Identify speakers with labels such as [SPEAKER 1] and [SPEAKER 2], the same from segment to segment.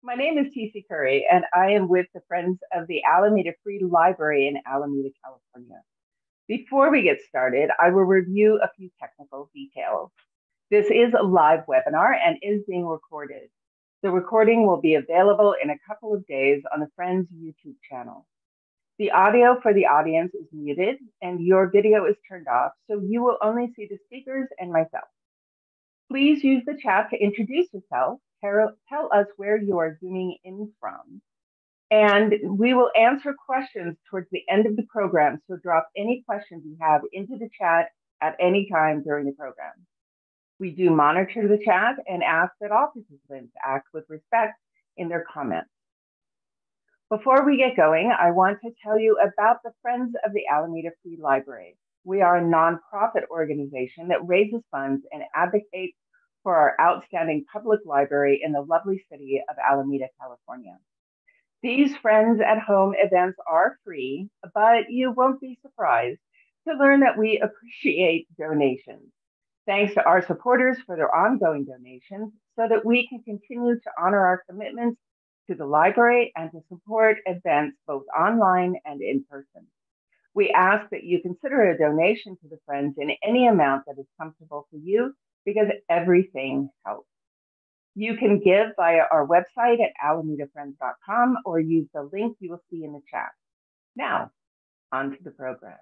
[SPEAKER 1] My name is TC Curry, and I am with the Friends of the Alameda Free Library in Alameda, California. Before we get started, I will review a few technical details. This is a live webinar and is being recorded. The recording will be available in a couple of days on the Friends YouTube channel. The audio for the audience is muted and your video is turned off, so you will only see the speakers and myself. Please use the chat to introduce yourself, tell us where you are zooming in from, and we will answer questions towards the end of the program, so drop any questions you have into the chat at any time during the program. We do monitor the chat and ask that all participants act with respect in their comments. Before we get going, I want to tell you about the Friends of the Alameda Free Library. We are a nonprofit organization that raises funds and advocates for our outstanding public library in the lovely city of Alameda, California. These Friends at Home events are free, but you won't be surprised to learn that we appreciate donations. Thanks to our supporters for their ongoing donations so that we can continue to honor our commitments to the library and to support events both online and in person. We ask that you consider a donation to the Friends in any amount that is comfortable for you because everything helps. You can give via our website at alamedafriends.com or use the link you will see in the chat. Now, on to the program.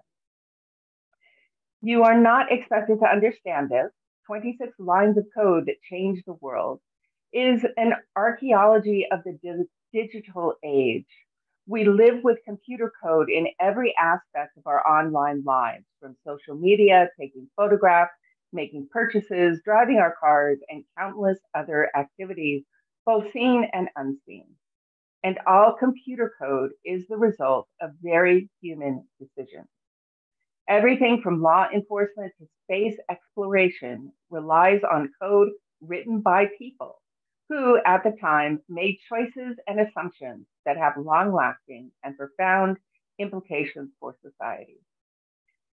[SPEAKER 1] You are not expected to understand this. 26 lines of code that change the world is an archaeology of the digital age. We live with computer code in every aspect of our online lives, from social media, taking photographs, making purchases, driving our cars, and countless other activities, both seen and unseen. And all computer code is the result of very human decisions. Everything from law enforcement to space exploration relies on code written by people who, at the time, made choices and assumptions that have long-lasting and profound implications for society.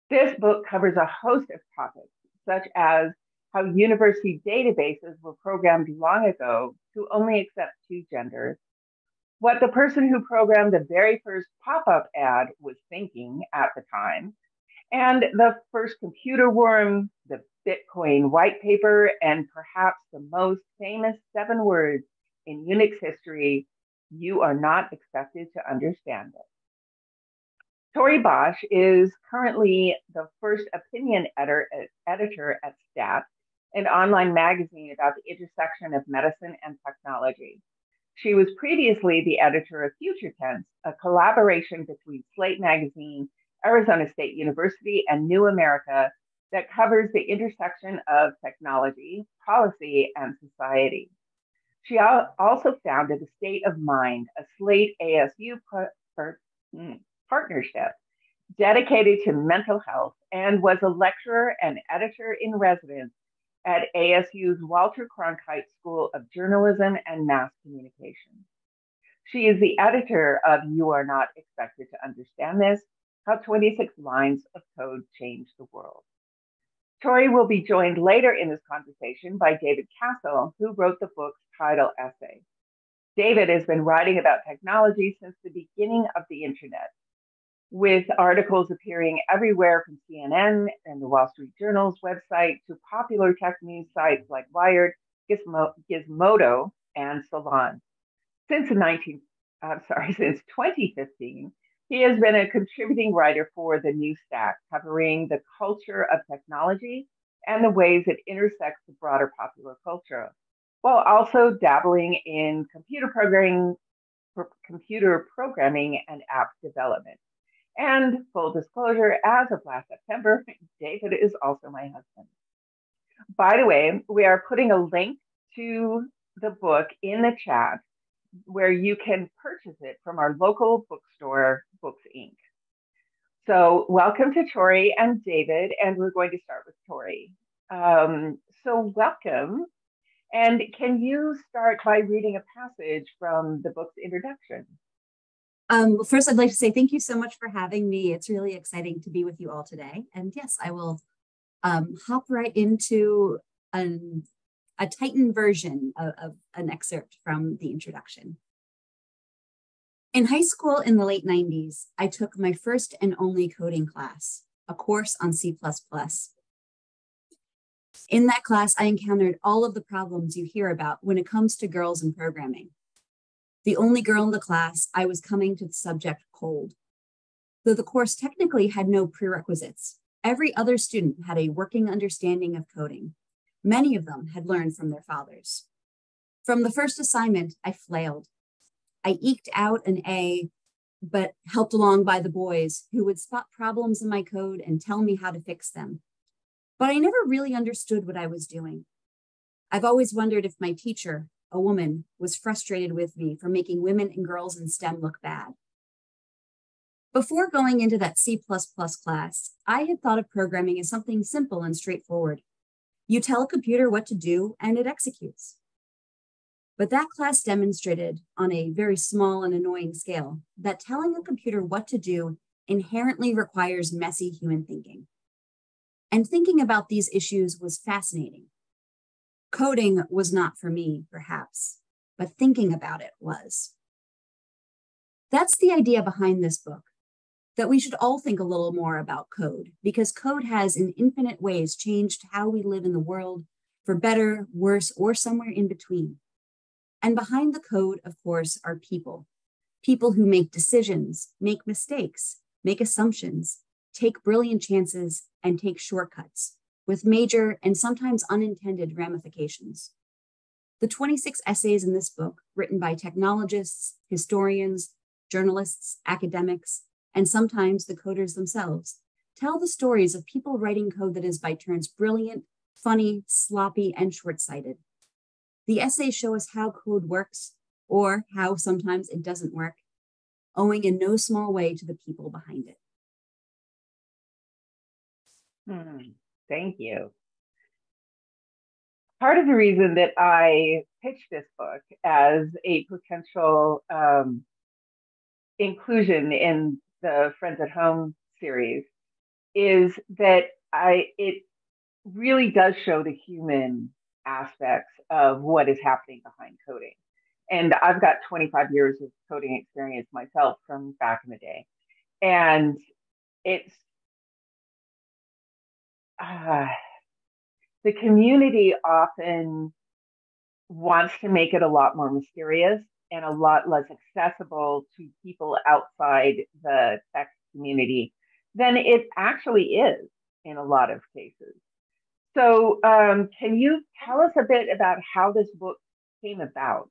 [SPEAKER 1] This book covers a host of topics, such as how university databases were programmed long ago to only accept two genders, what the person who programmed the very first pop-up ad was thinking at the time, and the first computer worm, the Bitcoin white paper, and perhaps the most famous 7 words in Unix history: you are not expected to understand it. Tori Bosch is currently the first opinion editor at STAT, an online magazine about the intersection of medicine and technology. She was previously the editor of Future Tense, a collaboration between Slate Magazine, Arizona State University, and New America that covers the intersection of technology, policy, and society. She also founded the State of Mind, a Slate ASU partnership dedicated to mental health, and was a lecturer and editor in residence at ASU's Walter Cronkite School of Journalism and Mass Communication. She is the editor of You Are Not Expected to Understand This: How 26 Lines of Code Changed the World. Tori will be joined later in this conversation by David Castle, who wrote the book's title essay. David has been writing about technology since the beginning of the internet, with articles appearing everywhere from CNN and the Wall Street Journal's website to popular tech news sites like Wired, Gizmodo, and Salon. Since 2015, he has been a contributing writer for The New Stack, covering the culture of technology and the ways it intersects the broader popular culture, while also dabbling in computer programming and app development. And full disclosure, as of last September, David is also my husband. By the way, we are putting a link to the book in the chat where you can purchase it from our local bookstore, Books Inc. So welcome to Tori and David, and we're going to start with Tori. So welcome. And can you start by reading a passage from the book's introduction?
[SPEAKER 2] Well, first, I'd like to say thank you so much for having me. It's really exciting to be with you all today. And yes, I will hop right into a Titan version of an excerpt from the introduction. In high school in the late 90s, I took my first and only coding class, a course on C++. In that class, I encountered all of the problems you hear about when it comes to girls in programming. The only girl in the class, I was coming to the subject cold. Though the course technically had no prerequisites, every other student had a working understanding of coding. Many of them had learned from their fathers. From the first assignment, I flailed. I eked out an A, but helped along by the boys who would spot problems in my code and tell me how to fix them. But I never really understood what I was doing. I've always wondered if my teacher, a woman, was frustrated with me for making women and girls in STEM look bad. Before going into that C++ class, I had thought of programming as something simple and straightforward. You tell a computer what to do and it executes. But that class demonstrated on a very small and annoying scale that telling a computer what to do inherently requires messy human thinking. And thinking about these issues was fascinating. Coding was not for me, perhaps, but thinking about it was. That's the idea behind this book, that we should all think a little more about code, because code has in infinite ways changed how we live in the world, for better, worse, or somewhere in between. And behind the code, of course, are people. People who make decisions, make mistakes, make assumptions, take brilliant chances, and take shortcuts, with major and sometimes unintended ramifications. The 26 essays in this book, written by technologists, historians, journalists, academics, and sometimes the coders themselves, tell the stories of people writing code that is by turns brilliant, funny, sloppy, and short-sighted. The essays show us how code works, or how sometimes it doesn't work, owing in no small way to the people behind it.
[SPEAKER 1] Thank you. Part of the reason that I pitched this book as a potential inclusion in the Friends at Home series is that it really does show the human aspects of what is happening behind coding. And I've got 25 years of coding experience myself from back in the day. And it's the community often wants to make it a lot more mysterious and a lot less accessible to people outside the tech community than it actually is in a lot of cases. So can you tell us a bit about how this book came about?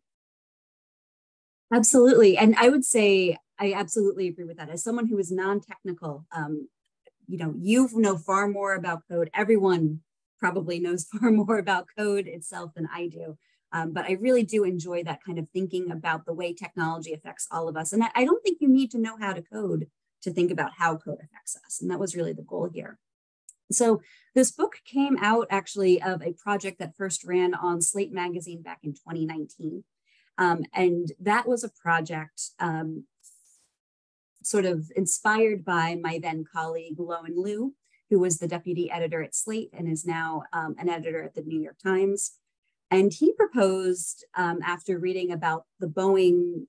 [SPEAKER 2] Absolutely. And I would say I absolutely agree with that. As someone who is non-technical, you know far more about code. Everyone probably knows far more about code itself than I do. But I really do enjoy that kind of thinking about the way technology affects all of us. And I don't think you need to know how to code to think about how code affects us. And that was really the goal here. So this book came out actually of a project that first ran on Slate magazine back in 2019. And that was a project sort of inspired by my then colleague, Loan Liu, who was the deputy editor at Slate and is now an editor at the New York Times. And he proposed, after reading about the Boeing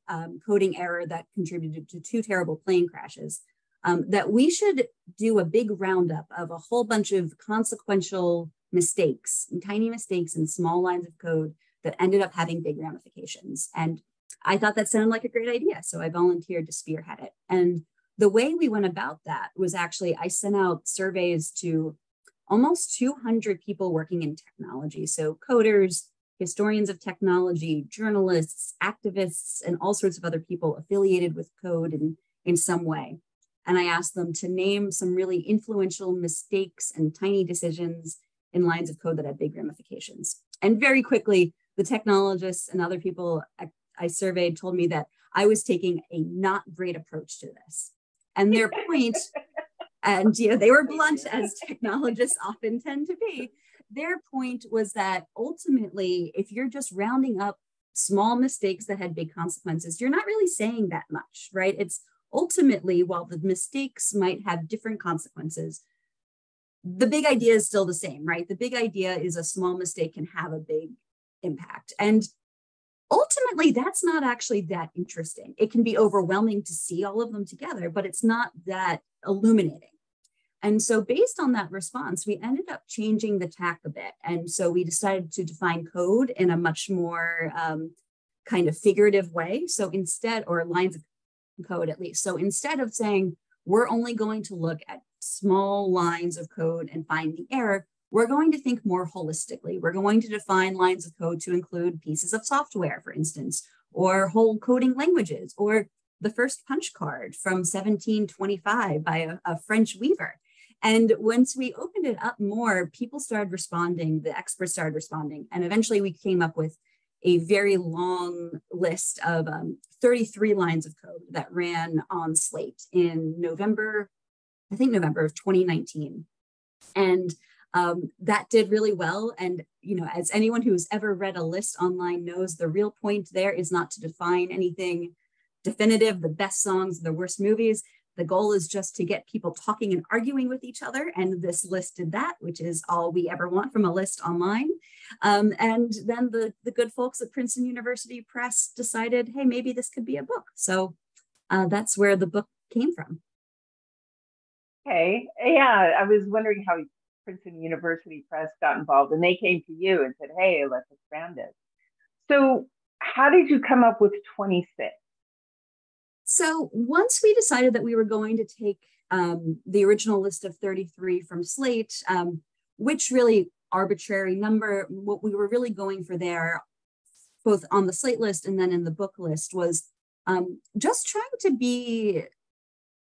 [SPEAKER 2] coding error that contributed to 2 terrible plane crashes, that we should do a big roundup of a whole bunch of consequential mistakes, and tiny mistakes in small lines of code that ended up having big ramifications. And I thought that sounded like a great idea, so I volunteered to spearhead it. And the way we went about that was actually I sent out surveys to almost 200 people working in technology. So coders, historians of technology, journalists, activists, and all sorts of other people affiliated with code in some way. And I asked them to name some really influential mistakes and tiny decisions in lines of code that had big ramifications. And very quickly, the technologists and other people I surveyed told me that I was taking a not great approach to this. And their point, and they were blunt as technologists often tend to be, their point was that ultimately, if you're just rounding up small mistakes that had big consequences, you're not really saying that much, right? It's ultimately, while the mistakes might have different consequences, the big idea is still the same, right? The big idea is a small mistake can have a big impact. And ultimately, that's not actually that interesting. It can be overwhelming to see all of them together, but it's not that illuminating. And so based on that response, we ended up changing the tack a bit. And so we decided to define code in a much more kind of figurative way. So instead, or lines of code at least. So instead of saying, we're only going to look at small lines of code and find the error, we're going to think more holistically. We're going to define lines of code to include pieces of software, for instance, or whole coding languages, or the first punch card from 1725 by a French weaver. And once we opened it up more, people started responding, the experts started responding, and eventually we came up with a very long list of 33 lines of code that ran on Slate in November of 2019. And that did really well. And, you know, as anyone who's ever read a list online knows, the real point there is not to define anything definitive, the best songs, the worst movies. The goal is just to get people talking and arguing with each other. And this list did that, which is all we ever want from a list online. And then the good folks at Princeton University Press decided, hey, maybe this could be a book. So that's where the book came from.
[SPEAKER 1] Okay. Yeah, I was wondering how Princeton University Press got involved, and they came to you and said, hey, let's expand it. So how did you come up with 26?
[SPEAKER 2] So once we decided that we were going to take the original list of 33 from Slate, which really arbitrary number, what we were really going for there, both on the Slate list and then in the book list, was just trying to be,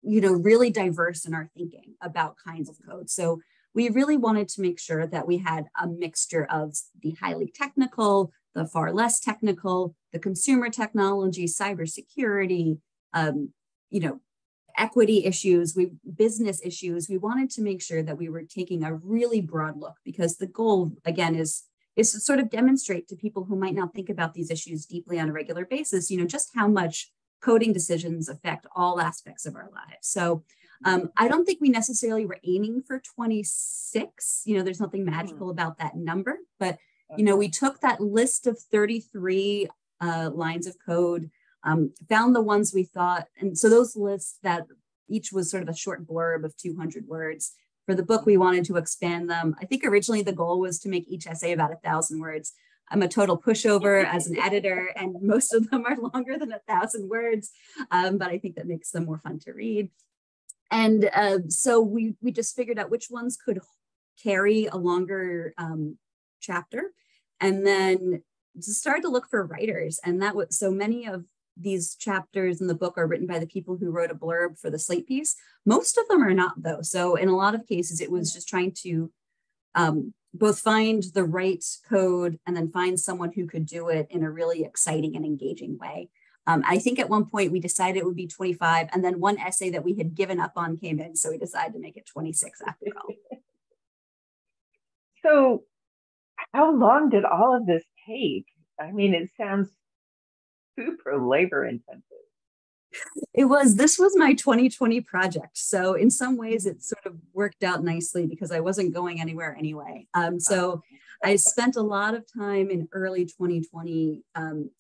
[SPEAKER 2] you know, really diverse in our thinking about kinds of code. So we really wanted to make sure that we had a mixture of the highly technical, the far less technical, the consumer technology, cybersecurity, you know, equity issues, business issues. We wanted to make sure that we were taking a really broad look, because the goal, again, is to sort of demonstrate to people who might not think about these issues deeply on a regular basis, you know, just how much coding decisions affect all aspects of our lives. So I don't think we necessarily were aiming for 26. You know, there's nothing magical about that number, but, you know, we took that list of 33 lines of code, found the ones we thought, and so those lists that each was sort of a short blurb of 200 words. For the book, we wanted to expand them. I think originally the goal was to make each essay about 1,000 words. I'm a total pushover as an editor, and most of them are longer than 1,000 words, but I think that makes them more fun to read. And so we just figured out which ones could carry a longer chapter, and then just started to look for writers. And that was, so many of these chapters in the book are written by the people who wrote a blurb for the Slate piece. Most of them are not, though. So in a lot of cases, it was just trying to both find the right code and then find someone who could do it in a really exciting and engaging way. I think at one point we decided it would be 25, and then one essay that we had given up on came in, so we decided to make it 26 after all.
[SPEAKER 1] So how long did all of this take? I mean, it sounds super labor intensive.
[SPEAKER 2] This was my 2020 project. So in some ways it sort of worked out nicely because I wasn't going anywhere anyway. So I spent a lot of time in early 2020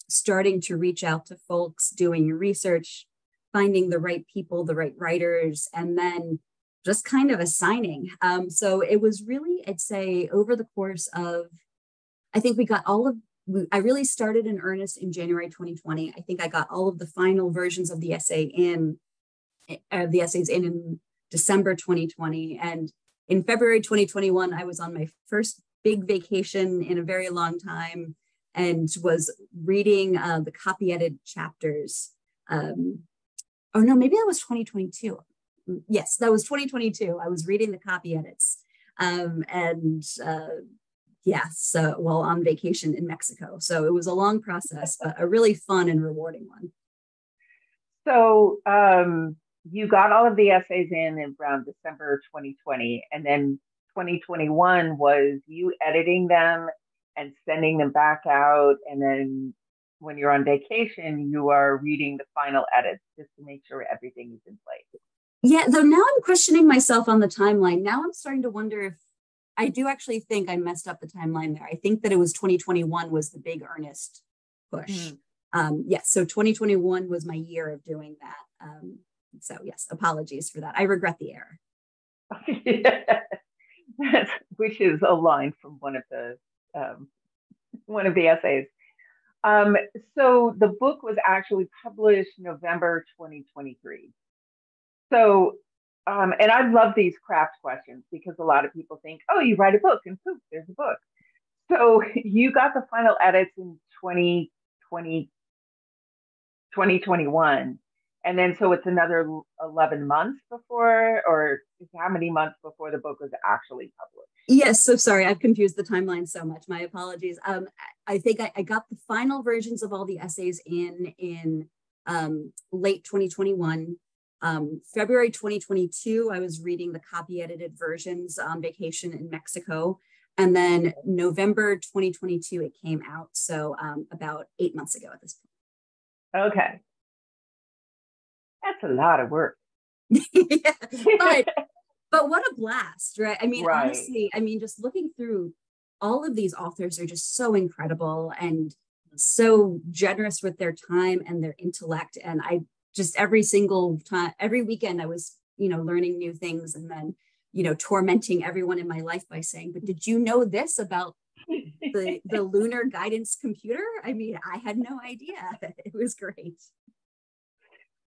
[SPEAKER 2] starting to reach out to folks, doing research, finding the right people, the right writers, and then just kind of assigning. So it was really, I'd say, over the course of, I think we got I really started in earnest in January 2020. I think I got all of the final versions of the essays in December 2020. And in February 2021, I was on my first big vacation in a very long time and was reading the copy edited chapters. Oh no, maybe that was 2022. Yes, that was 2022. I was reading the copy edits. While on vacation in Mexico. So it was a long process, but a really fun and rewarding one.
[SPEAKER 1] So you got all of the essays in around December 2020, and then 2021 was you editing them and sending them back out. And then when you're on vacation, you are reading the final edits just to make sure everything is in place.
[SPEAKER 2] Yeah, though now I'm questioning myself on the timeline. Now I'm starting to wonder if I do actually think I messed up the timeline there. I think that it was 2021 was the big earnest push. Yes, so 2021 was my year of doing that. So yes, apologies for that. I regret the error.
[SPEAKER 1] Which is a line from one of the essays. So the book was actually published November 2023. So, and I love these craft questions because a lot of people think, oh, you write a book and poof, there's a book. So you got the final edits in 2021. And then so it's another 11 months before, or how many months before the book was actually published?
[SPEAKER 2] Yes, so sorry, I've confused the timeline so much. My apologies. I think I got the final versions of all the essays in late 2021. February 2022, I was reading the copy edited versions on vacation in Mexico. And then November 2022, it came out. So about 8 months ago at this point.
[SPEAKER 1] Okay. That's a lot of work.
[SPEAKER 2] Yeah, but what a blast, right? I mean, right. Honestly, I mean, just looking through all of these authors are just so incredible and so generous with their time and their intellect. And I just every single time, every weekend I was, learning new things and then, tormenting everyone in my life by saying, but did you know this about the lunar guidance computer? I mean, I had no idea. It was great.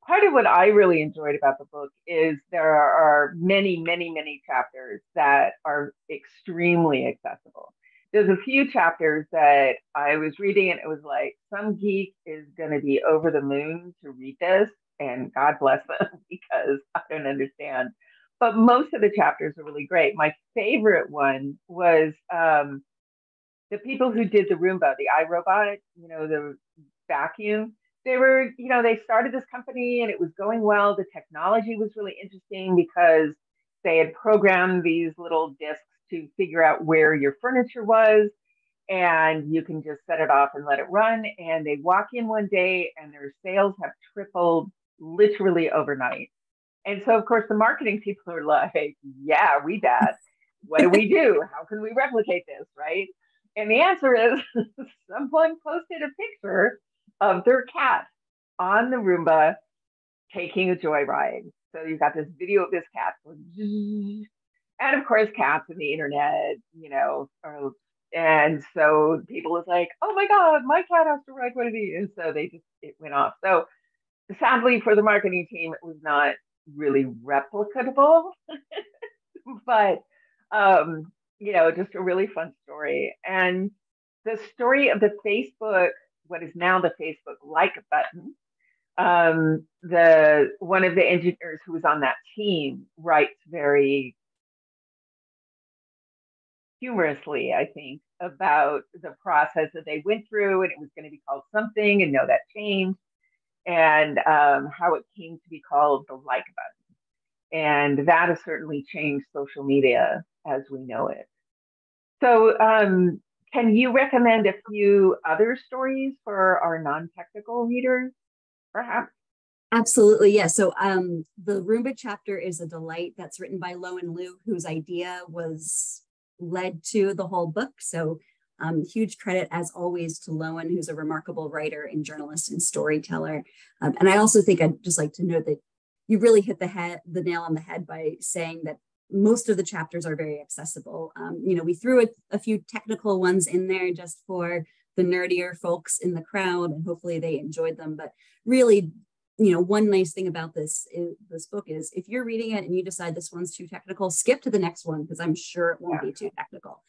[SPEAKER 1] Part of what I really enjoyed about the book is there are many, many, many chapters that are extremely accessible. There's a few chapters that I was reading and it was like, some geek is going to be over the moon to read this, and God bless them because I don't understand. But most of the chapters are really great. My favorite one was the people who did the Roomba, the iRobot, the vacuum. They started this company and it was going well. The technology was really interesting because they had programmed these little discs to figure out where your furniture was, and you can just set it off and let it run. And they walk in one day and their sales have tripled literally overnight. And so, of course, the marketing people are like, yeah, we bet. What do we do? How can we replicate this, right? And the answer is someone posted a picture of their cat on the Roomba taking a joyride. So you've got this video of this cat. And of course, cats and the internet, and so people was like, oh my God, my cat has to ride one of these. And so it went off. So sadly for the marketing team, it was not really replicable, but, just a really fun story. And the story of the Facebook, what is now the Facebook like button, one of the engineers who was on that team writes very humorously, I think, about the process that they went through, and it was going to be called something, and that changed, and how it came to be called the like button. And that has certainly changed social media as we know it. So can you recommend a few other stories for our non-technical readers, perhaps?
[SPEAKER 2] Absolutely, yeah. So the Roomba chapter is a delight. That's written by Lowen Liu, whose idea led to the whole book. So huge credit, as always, to Lowen, who's a remarkable writer and journalist and storyteller. And I also think I'd just like to note that you really hit the nail on the head by saying that most of the chapters are very accessible. We threw a few technical ones in there just for the nerdier folks in the crowd, and hopefully they enjoyed them. But really, one nice thing about this book is if you're reading it and you decide this one's too technical, skip to the next one, because I'm sure it won't be too technical.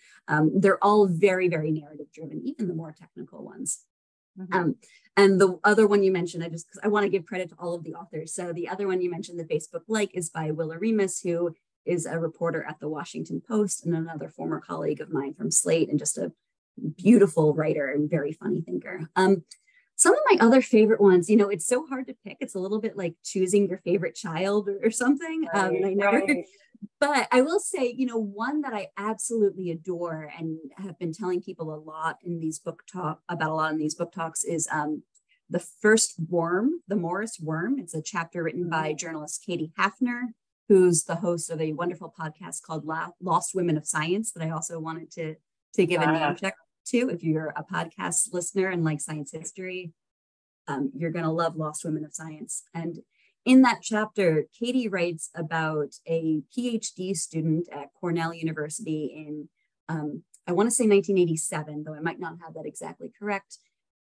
[SPEAKER 2] They're all very, very narrative driven, even the more technical ones. Mm-hmm. And the other one you mentioned, because I want to give credit to all of the authors. So the other one you mentioned, the Facebook like, is by Willa Remus, who is a reporter at the Washington Post and another former colleague of mine from Slate, and just a beautiful writer and very funny thinker. Some of my other favorite ones, it's so hard to pick. It's a little bit like choosing your favorite child or something. Right. But I will say, one that I absolutely adore and have been telling people a lot in these book talks is The First Worm, The Morris Worm. It's a chapter written by journalist Katie Hafner. who's the host of a wonderful podcast called Lost Women of Science that I also wanted to give a name check to. If you're a podcast listener and like science history, you're going to love Lost Women of Science. And in that chapter, Katie writes about a PhD student at Cornell University in, I want to say 1987, though I might not have that exactly correct,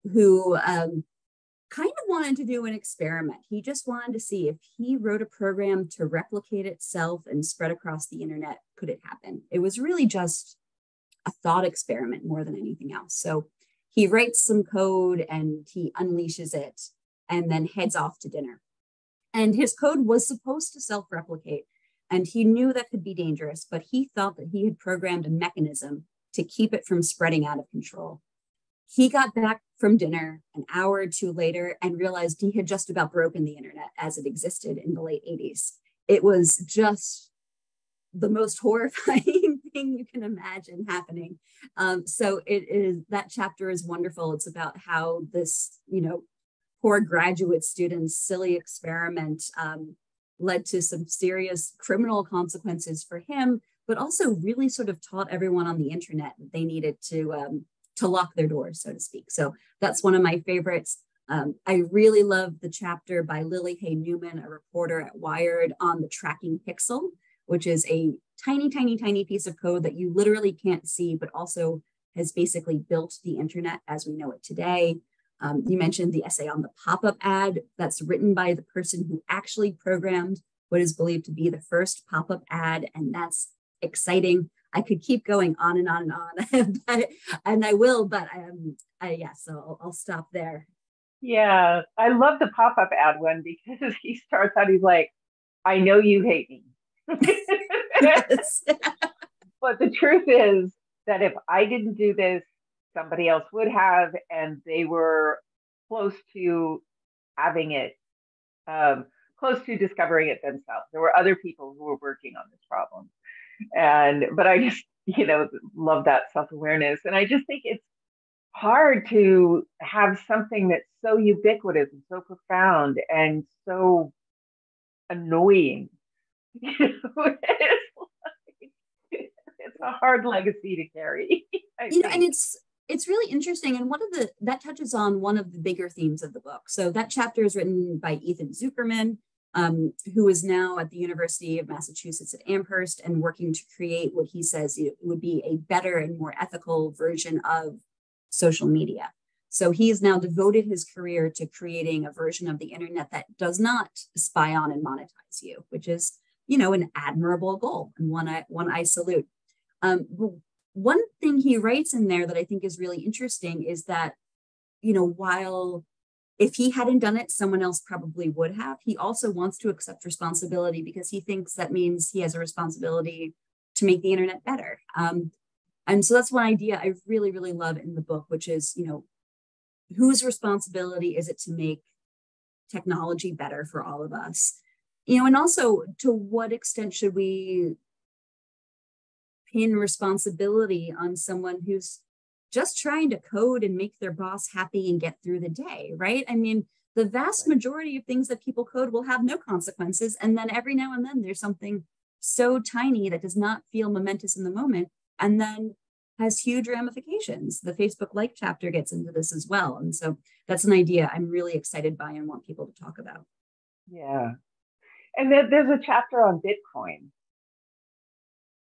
[SPEAKER 2] who kind of wanted to do an experiment. He just wanted to see if he wrote a program to replicate itself and spread across the internet, could it happen? It was really just a thought experiment more than anything else. So he writes some code and he unleashes it and then heads off to dinner. And his code was supposed to self-replicate, and he knew that could be dangerous, but he thought that he had programmed a mechanism to keep it from spreading out of control. He got back from dinner an hour or two later and realized he had just about broken the internet as it existed in the late 80s. It was just the most horrifying thing you can imagine happening. So it is, that chapter is wonderful. It's about how this, poor graduate student's silly experiment led to some serious criminal consequences for him, but also really sort of taught everyone on the internet that they needed to lock their doors, so to speak. So that's one of my favorites. I really love the chapter by Lily Hay Newman, a reporter at Wired, on the tracking pixel, which is a tiny, tiny, tiny piece of code that you literally can't see, but also has basically built the internet as we know it today. You mentioned the essay on the pop-up ad. That's written by the person who actually programmed what is believed to be the first pop-up ad, and that's exciting. I could keep going on and on and on, and I will, but so I'll stop there.
[SPEAKER 1] Yeah, I love the pop-up ad one because he starts out, he's like, I know you hate me.
[SPEAKER 2] Yes.
[SPEAKER 1] But the truth is that if I didn't do this, somebody else would have, and they were close to having it, close to discovering it themselves. There were other people who were working on this problem. But I just, love that self-awareness. And I just think it's hard to have something that's so ubiquitous and so profound and so annoying. It's a hard legacy to carry.
[SPEAKER 2] And it's really interesting. And that touches on one of the bigger themes of the book. So that chapter is written by Ethan Zuckerman, who is now at the University of Massachusetts at Amherst and working to create what he says it would be a better and more ethical version of social media. So he has now devoted his career to creating a version of the internet that does not spy on and monetize you, which is, an admirable goal and one I salute. One thing he writes in there that I think is really interesting is that, while if he hadn't done it, someone else probably would have, he also wants to accept responsibility because he thinks that means he has a responsibility to make the internet better. And so that's one idea I really, really love in the book, which is, whose responsibility is it to make technology better for all of us? And also to what extent should we pin responsibility on someone who's just trying to code and make their boss happy and get through the day, right? I mean, the vast majority of things that people code will have no consequences. And then every now and then there's something so tiny that does not feel momentous in the moment and then has huge ramifications. The Facebook Like chapter gets into this as well. And so that's an idea I'm really excited by and want people to talk about.
[SPEAKER 1] Yeah. And then there's a chapter on Bitcoin,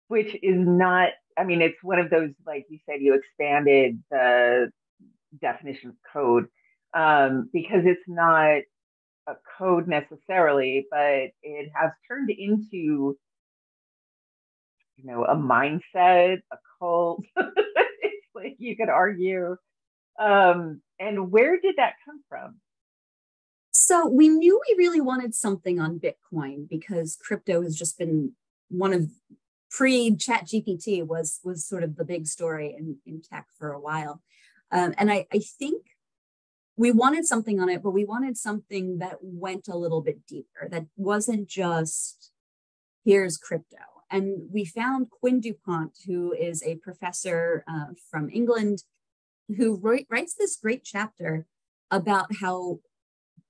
[SPEAKER 1] which is not, it's one of those, like you said, you expanded the definition of code because it's not a code necessarily, but it has turned into, a mindset, a cult. It's like you could argue. And where did that come from?
[SPEAKER 2] So we knew we really wanted something on Bitcoin because crypto has just been one of pre-ChatGPT was sort of the big story in tech for a while. And I think we wanted something on it, but we wanted something that went a little bit deeper, that wasn't just here's crypto. And we found Quinn DuPont, who is a professor from England, who writes this great chapter about how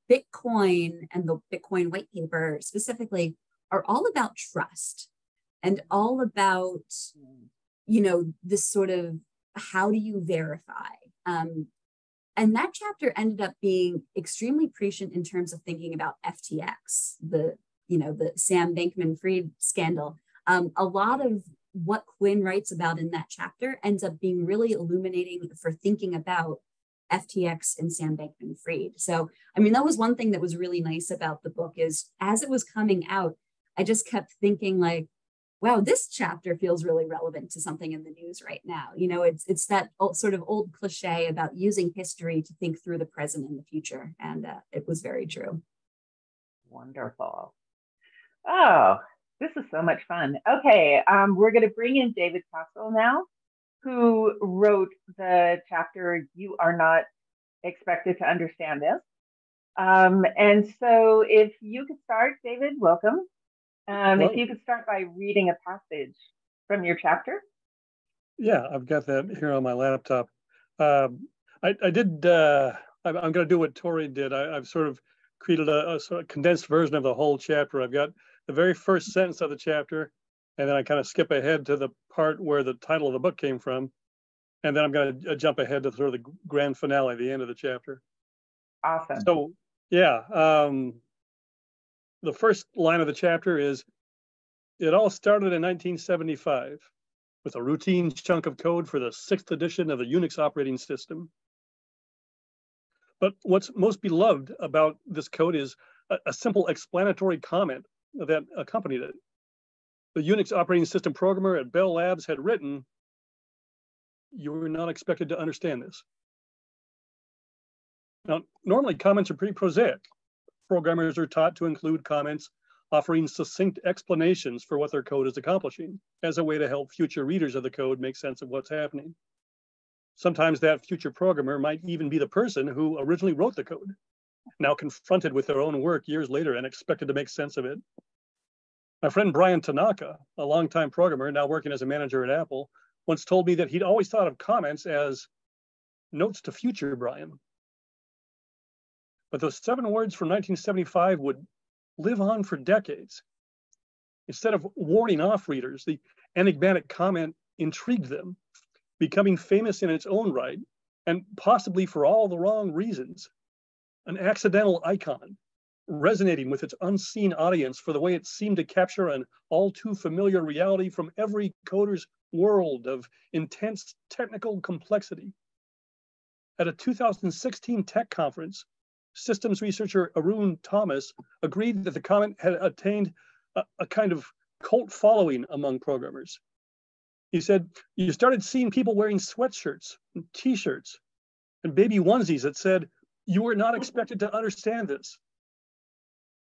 [SPEAKER 2] Bitcoin and the Bitcoin white paper specifically are all about trust and all about, this sort of how do you verify? And that chapter ended up being extremely prescient in terms of thinking about FTX, the Sam Bankman-Fried scandal. A lot of what Quinn writes about in that chapter ends up being really illuminating for thinking about FTX and Sam Bankman-Fried. So, that was one thing that was really nice about the book is as it was coming out, I just kept thinking like, wow, this chapter feels really relevant to something in the news right now. It's that sort of old cliche about using history to think through the present and the future. And it was very true.
[SPEAKER 1] Wonderful. Oh, this is so much fun. Okay, we're going to bring in David Castle now, who wrote the chapter, You Are Not Expected to Understand This. And so if you could start, David, welcome. If you could start by reading a passage from your chapter.
[SPEAKER 3] Yeah, I've got that here on my laptop. I'm going to do what Tori did. I've sort of created a sort of condensed version of the whole chapter. I've got the very first sentence of the chapter, and then I kind of skip ahead to the part where the title of the book came from. And then I'm going to jump ahead to sort of the grand finale, the end of the chapter.
[SPEAKER 1] Awesome.
[SPEAKER 3] So, yeah. The first line of the chapter is, it all started in 1975 with a routine chunk of code for the 6th edition of the Unix operating system. But what's most beloved about this code is a simple explanatory comment that accompanied it. The Unix operating system programmer at Bell Labs had written, "You were not expected to understand this." Now, normally comments are pretty prosaic. Programmers are taught to include comments offering succinct explanations for what their code is accomplishing as a way to help future readers of the code make sense of what's happening. Sometimes that future programmer might even be the person who originally wrote the code, now confronted with their own work years later and expected to make sense of it. My friend Brian Tanaka, a longtime programmer now working as a manager at Apple, once told me that he'd always thought of comments as notes to future Brian. But those 7 words from 1975 would live on for decades. Instead of warning off readers, the enigmatic comment intrigued them, becoming famous in its own right, and possibly for all the wrong reasons. An accidental icon, resonating with its unseen audience for the way it seemed to capture an all too familiar reality from every coder's world of intense technical complexity. At a 2016 tech conference, systems researcher Arun Thomas agreed that the comment had attained a kind of cult following among programmers. He said, you started seeing people wearing sweatshirts and t-shirts and baby onesies that said, "You were not expected to understand this."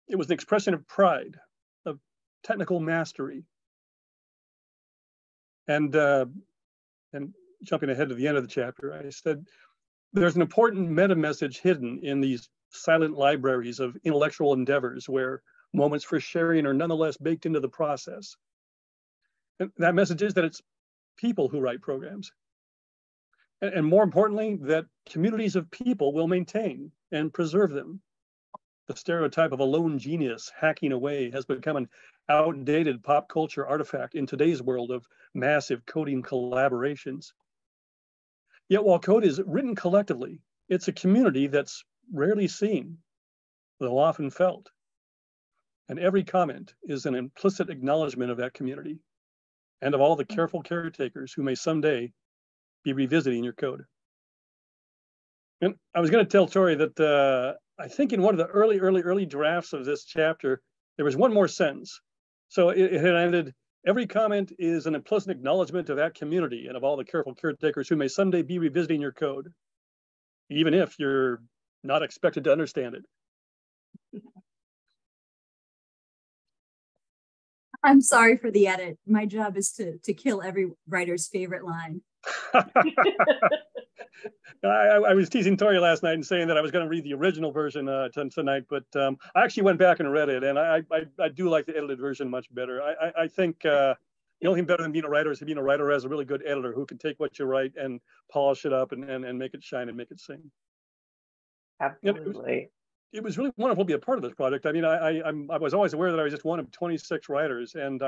[SPEAKER 3] It was an expression of pride, of technical mastery. And jumping ahead to the end of the chapter, I said, there's an important meta message hidden in these silent libraries of intellectual endeavors where moments for sharing are nonetheless baked into the process. And that message is that it's people who write programs. And more importantly, that communities of people will maintain and preserve them. The stereotype of a lone genius hacking away has become an outdated pop culture artifact in today's world of massive coding collaborations. Yet while code is written collectively, it's a community that's rarely seen, though often felt. And every comment is an implicit acknowledgement of that community and of all the careful caretakers who may someday be revisiting your code. And I was going to tell Tori that I think in one of the early drafts of this chapter, there was one more sentence. So it had ended, every comment is an implicit acknowledgement of that community and of all the careful caretakers who may someday be revisiting your code, even if you're not expected to understand it.
[SPEAKER 2] I'm sorry for the edit. My job is to kill every writer's favorite line.
[SPEAKER 3] I was teasing Tori last night and saying that I was going to read the original version tonight, but I actually went back and read it, and I do like the edited version much better. I think the only thing better than being a writer is being a writer who has a really good editor who can take what you write and polish it up and make it shine and make it sing.
[SPEAKER 1] Absolutely.
[SPEAKER 3] it was really wonderful to be a part of this project. I mean, I was always aware that I was just one of 26 writers, and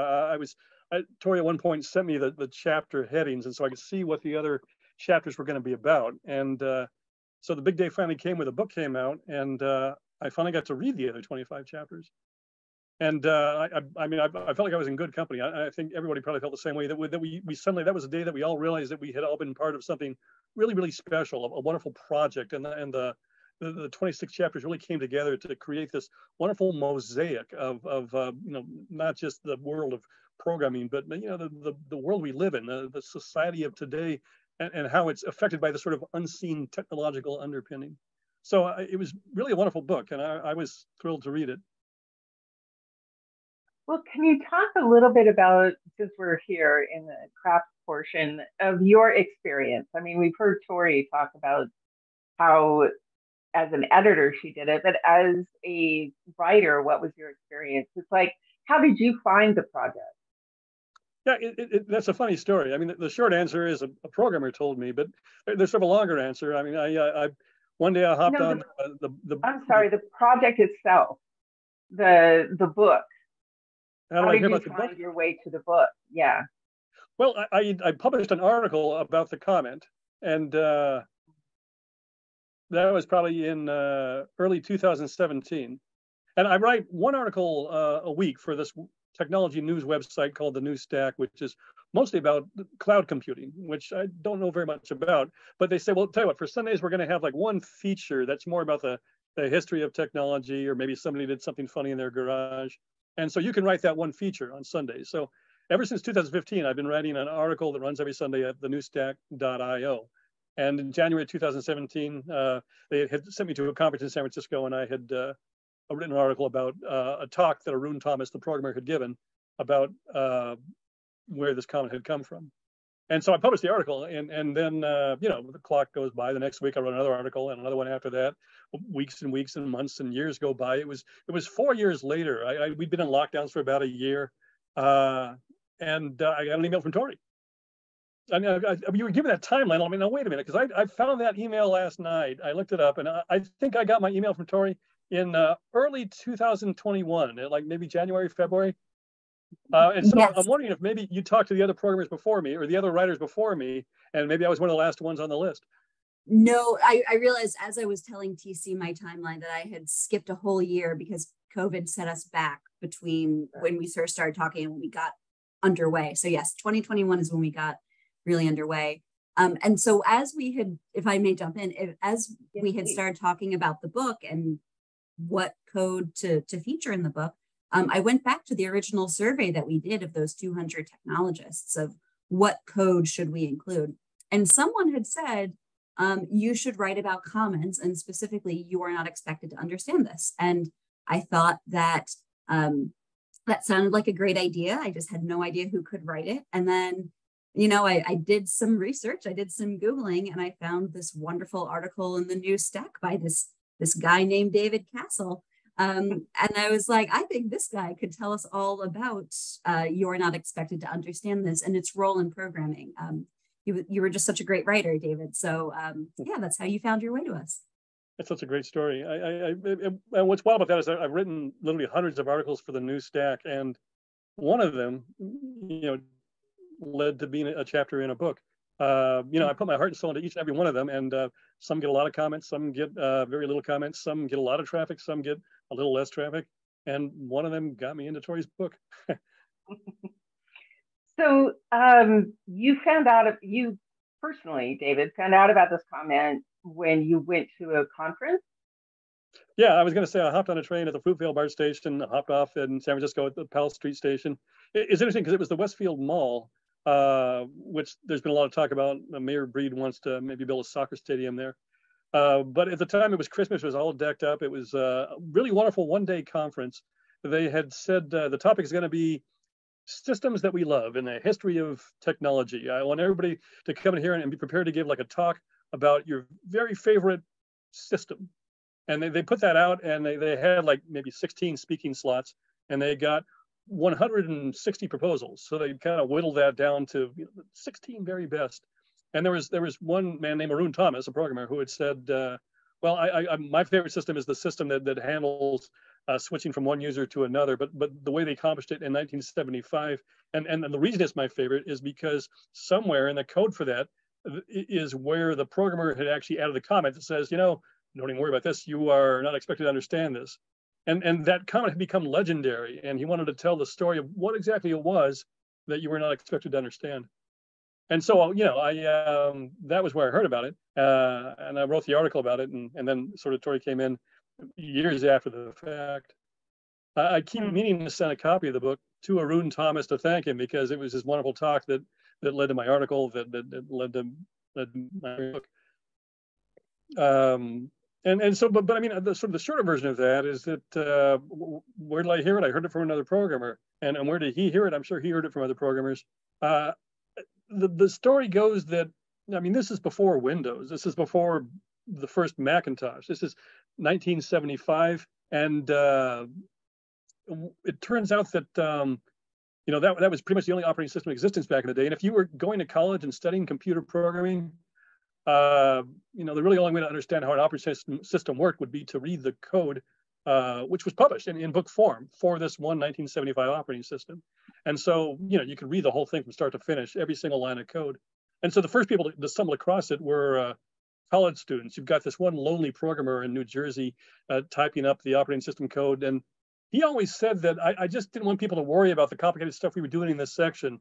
[SPEAKER 3] Tori at one point sent me the chapter headings, and so I could see what the other chapters were going to be about. And so the big day finally came when the book came out, and I finally got to read the other 25 chapters. And I mean, I felt like I was in good company. I think everybody probably felt the same way, that we suddenly, that was a day that we all realized that we had all been part of something really, really special, a wonderful project. And the 26 chapters really came together to create this wonderful mosaic of you know, not just the world of programming, but you know, the world we live in, the society of today, and how it's affected by the sort of unseen technological underpinning. So it was really a wonderful book, and I was thrilled to read it.
[SPEAKER 1] Well, can you talk a little bit about, since we're here in the craft portion, of your experience? I mean, we've heard Tori talk about how, as an editor, she did it, but as a writer, what was your experience? It's like, how did you find the project?
[SPEAKER 3] Yeah, that's a funny story. I mean, the short answer is a programmer told me, but there's sort of a longer answer. I mean, one day I hopped on the. I'm
[SPEAKER 1] sorry, the project itself, the book. How did you find your way to the book? Yeah.
[SPEAKER 3] Well, I published an article about the comment, and that was probably in early 2017. And I write one article a week for this technology news website called the News Stack, which is mostly about cloud computing, which I don't know very much about. But they say, well, tell you what, for Sundays, we're going to have like one feature that's more about the history of technology, or maybe somebody did something funny in their garage. And so you can write that one feature on Sundays. So ever since 2015, I've been writing an article that runs every Sunday at thenewsstack.io. And in January 2017, they had sent me to a conference in San Francisco, and I had written an article about a talk that Arun Thomas, the programmer, had given about where this comment had come from. And so I published the article, and then, you know, the clock goes by. The next week I wrote another article, and another one after that. Weeks and weeks and months and years go by. It was 4 years later. We'd been in lockdowns for about a year, and I got an email from Tori. I mean, you were given that timeline. I mean, now wait a minute, because I found that email last night. I looked it up, and I think I got my email from Tori in early 2021, like maybe January, February. And so yes. I'm wondering if maybe you talked to the other programmers before me, or the other writers before me, and maybe I was one of the last ones on the list.
[SPEAKER 2] No, I realized as I was telling TC my timeline that I had skipped a whole year because COVID set us back between when we first started talking and when we got underway. So yes, 2021 is when we got really underway. And so as we had, if I may jump in, as we had started talking about the book and what code to feature in the book, I went back to the original survey that we did of those 200 technologists of what code should we include. And someone had said, you should write about comments, and specifically, you are not expected to understand this. And I thought that that sounded like a great idea. I just had no idea who could write it. And then, you know, I did some research, I did some Googling, and I found this wonderful article in the News Stack by this guy named David Castle. And I was like, I think this guy could tell us all about You're Not Expected to Understand This and its role in programming. You were just such a great writer, David. So yeah, that's how you found your way to us.
[SPEAKER 3] That's such a great story. And what's wild about that is I've written literally hundreds of articles for the News Stack, and one of them, you know, led to being a chapter in a book. You know, I put my heart and soul into each and every one of them, and some get a lot of comments, some get very little comments, some get a lot of traffic, some get a little less traffic, and one of them got me into Tori's book.
[SPEAKER 1] So you found out, you personally, David, found out about this comment when you went to a conference?
[SPEAKER 3] Yeah, I was going to say I hopped on a train at the Fruitvale BART station, hopped off in San Francisco at the Powell Street station. It's interesting because it was the Westfield Mall, which there's been a lot of talk about. Mayor Breed wants to maybe build a soccer stadium there. But at the time it was Christmas, it was all decked up. It was a really wonderful one-day conference. They had said the topic is going to be systems that we love in the history of technology. I want everybody to come in here and be prepared to give like a talk about your very favorite system. And they put that out, and they had like maybe 16 speaking slots, and they got 160 proposals. So they kind of whittled that down to 16 very best. And there was one man named Arun Thomas, a programmer, who had said, Well, my favorite system is the system that handles switching from one user to another. But the way they accomplished it in 1975, and the reason it's my favorite is because somewhere in the code for that is where the programmer had actually added the comment that says, don't even worry about this. You are not expected to understand this. And that comment had become legendary. And he wanted to tell the story of what exactly it was that you were not expected to understand. And so, that was where I heard about it. And I wrote the article about it. And then sort of Tori came in years after the fact. I keep meaning to send a copy of the book to Arun Thomas to thank him, because it was his wonderful talk that led to my article, that led to my book. And so, but I mean, the shorter version of that is that where did I hear it? I heard it from another programmer. And where did he hear it? I'm sure he heard it from other programmers. The story goes that, I mean, this is before Windows. This is before the first Macintosh. This is 1975. And it turns out that, that was pretty much the only operating system in existence back in the day. And if you were going to college and studying computer programming, the really only way to understand how an operating system worked would be to read the code, which was published in book form for this one 1975 operating system. And so, you could read the whole thing from start to finish, every single line of code. And so the first people to stumble across it were college students. You've got this one lonely programmer in New Jersey typing up the operating system code. And he always said that I just didn't want people to worry about the complicated stuff we were doing in this section.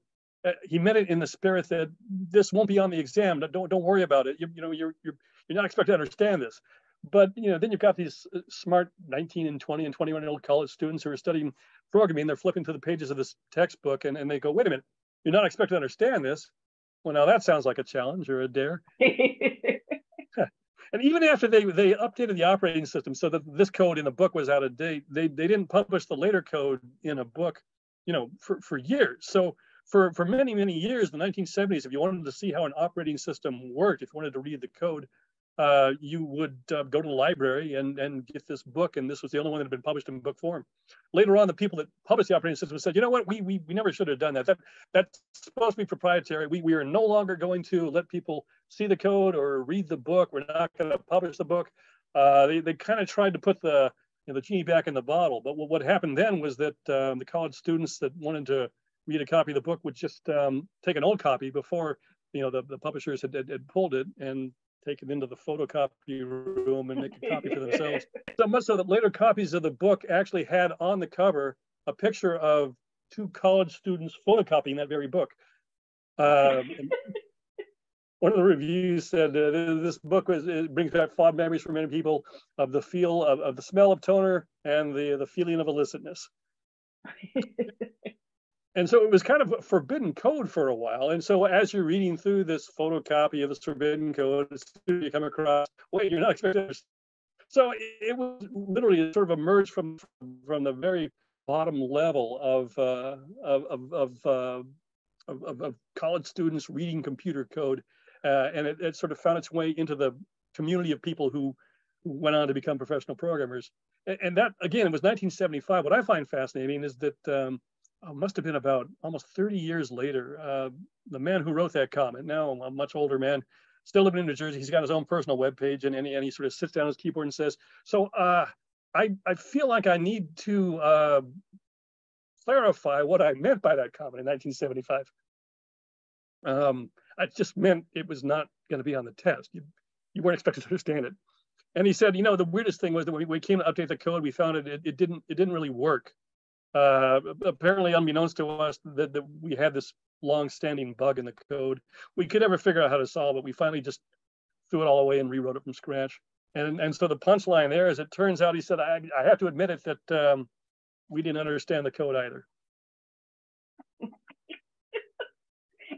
[SPEAKER 3] He meant it in the spirit that this won't be on the exam. Don't worry about it. You're not expected to understand this. But then you've got these smart 19 and 20 and 21-year-old college students who are studying programming. They're flipping through the pages of this textbook, and they go, "Wait a minute, you're not expected to understand this." Well, now that sounds like a challenge or a dare. And even after they updated the operating system so that this code in the book was out of date, they didn't publish the later code in a book, for years. So for many, many years, the 1970s, if you wanted to see how an operating system worked, if you wanted to read the code, you would go to the library and get this book, and this was the only one that had been published in book form. Later on, the people that published the operating system said, "You know what? We never should have done that. That's supposed to be proprietary. We are no longer going to let people see the code or read the book. We're not going to publish the book." They kind of tried to put the genie back in the bottle. But what happened then was that the college students that wanted to read a copy of the book would just take an old copy before the publishers had pulled it, and take it into the photocopy room and make a copy for themselves. So much so that later copies of the book actually had on the cover a picture of two college students photocopying that very book. One of the reviews said this book brings back fond memories for many people of the feel of the smell of toner and the feeling of illicitness. And so it was kind of a forbidden code for a while. And so as you're reading through this photocopy of this forbidden code, you come across, wait, you're not expected to. So it was literally sort of emerged from the very bottom level of college students reading computer code. And it sort of found its way into the community of people who went on to become professional programmers. And that, again, it was 1975. What I find fascinating is that must have been about almost 30 years later, the man who wrote that comment, now a much older man, still living in New Jersey, he's got his own personal webpage, and he sort of sits down at his keyboard and says, "So I feel like I need to clarify what I meant by that comment in 1975. I just meant it was not going to be on the test. You weren't expected to understand it." And he said, the weirdest thing was that when we came to update the code, we found it didn't really work. Apparently, unbeknownst to us, that we had this long-standing bug in the code. We could never figure out how to solve it. We finally just threw it all away and rewrote it from scratch. And so the punchline there is, it turns out, he said, I have to admit it, that we didn't understand the code either.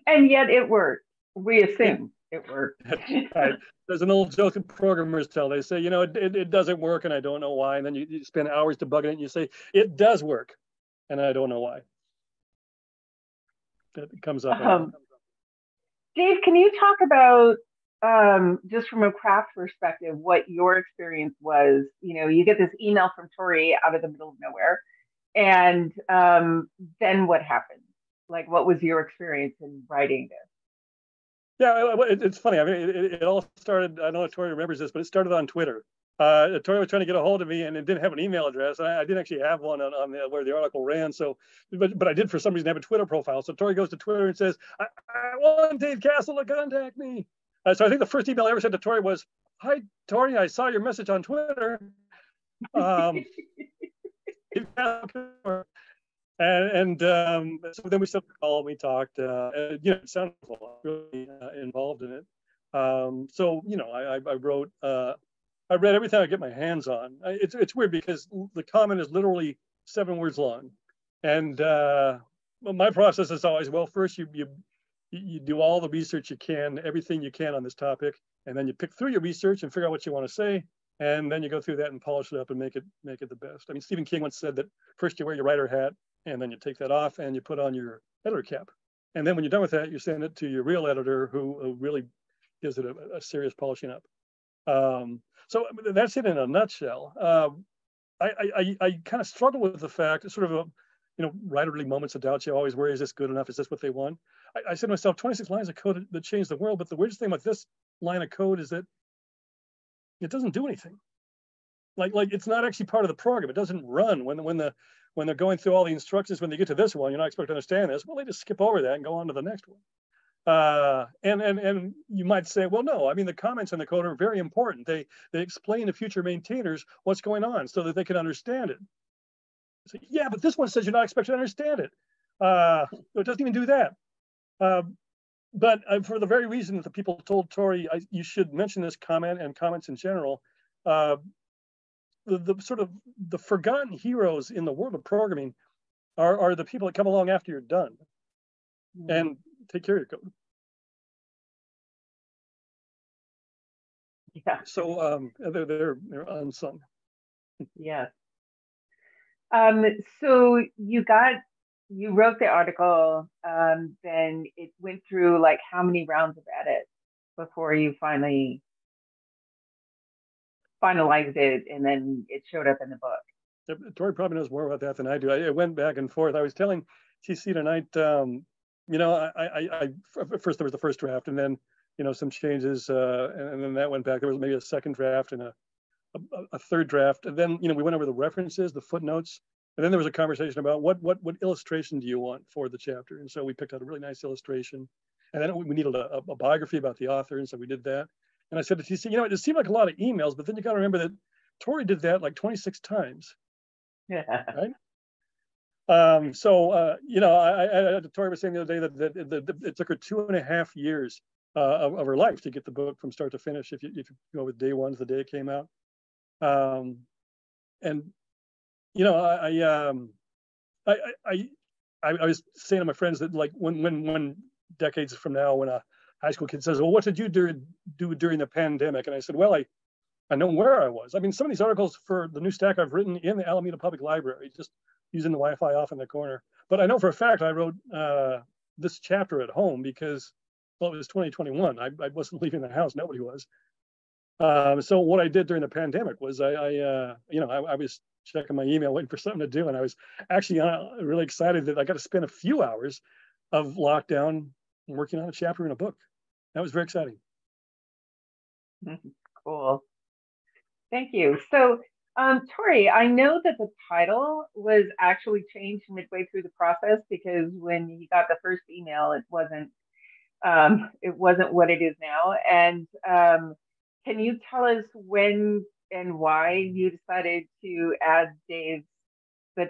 [SPEAKER 1] And yet it worked. We assume it worked.
[SPEAKER 3] Right. There's an old joke that programmers tell. They say, it doesn't work, and I don't know why. And then you spend hours debugging it, and you say, it does work, and I don't know why. That comes up.
[SPEAKER 1] Dave, can you talk about, just from a craft perspective, what your experience was? You get this email from Tori out of the middle of nowhere, and then what happened? Like, what was your experience in writing this?
[SPEAKER 3] Yeah, it's funny. I mean, it all started, I don't know if Tori remembers this, but it started on Twitter. Tori was trying to get a hold of me and it didn't have an email address. I didn't actually have one on where the article ran. So, but I did for some reason have a Twitter profile. So Tori goes to Twitter and says, I want Dave Castle to contact me. So I think the first email I ever sent to Tori was, "Hi, Tori, I saw your message on Twitter." So then we started to call, we talked, it sounded really involved in it. So, I wrote, I read everything I get my hands on. It's weird because the comment is literally 7 words long. And my process is always, well, first you do all the research you can, everything you can on this topic, and then you pick through your research and figure out what you want to say. And then you go through that and polish it up and make it the best. I mean, Stephen King once said that first you wear your writer hat, and then you take that off and you put on your editor cap. And then when you're done with that, you send it to your real editor who really gives it a serious polishing up. So that's it in a nutshell. I kind of struggle with the fact, sort of writerly moments of doubt. You always worry, is this good enough? Is this what they want? I said to myself, 26 lines of code that changed the world. But the weirdest thing about this line of code is that it doesn't do anything. Like it's not actually part of the program. It doesn't run when they're going through all the instructions. When they get to this one, you're not expected to understand this. Well, they just skip over that and go on to the next one. And you might say, well, no. I mean, the comments in the code are very important. They explain to future maintainers what's going on so that they can understand it. So, yeah, but this one says you're not expected to understand it. It doesn't even do that. But for the very reason that the people told Tori, you should mention this comment and comments in general. The sort of the forgotten heroes in the world of programming are the people that come along after you're done and take care of your code.
[SPEAKER 1] Yeah.
[SPEAKER 3] So they're unsung.
[SPEAKER 1] Yes. So you wrote the article, then it went through like how many rounds of edits before you finally finalized it, and then it showed up in the book?
[SPEAKER 3] Tori probably knows more about that than I do. It went back and forth. I was telling TC tonight, I first there was the first draft, and then some changes, and then that went back. There was maybe a second draft and a third draft, and then we went over the references, the footnotes, and then there was a conversation about what illustration do you want for the chapter, and so we picked out a really nice illustration, and then we needed a biography about the author, and so we did that. And I said to TC, it seemed like a lot of emails, but then you got to remember that Tori did that like 26 times.
[SPEAKER 1] Yeah.
[SPEAKER 3] Right. Tori was saying the other day that it took her 2.5 years of her life to get the book from start to finish. If you go with day one, the day it came out. I was saying to my friends that like when decades from now, when a high school kid says, well, what did you do during the pandemic? And I said, well, I know where I was. I mean, some of these articles for the new stack I've written in the Alameda Public Library, just using the Wi-Fi off in the corner. But I know for a fact I wrote this chapter at home because, well, it was 2021. I wasn't leaving the house. Nobody was. So what I did during the pandemic was I was checking my email, waiting for something to do. And I was actually really excited that I got to spend a few hours of lockdown working on a chapter in a book. That was very exciting.
[SPEAKER 1] Cool. Thank you. So, Tori, I know that the title was actually changed midway through the process because when you got the first email, it wasn't what it is now. And can you tell us when and why you decided to add the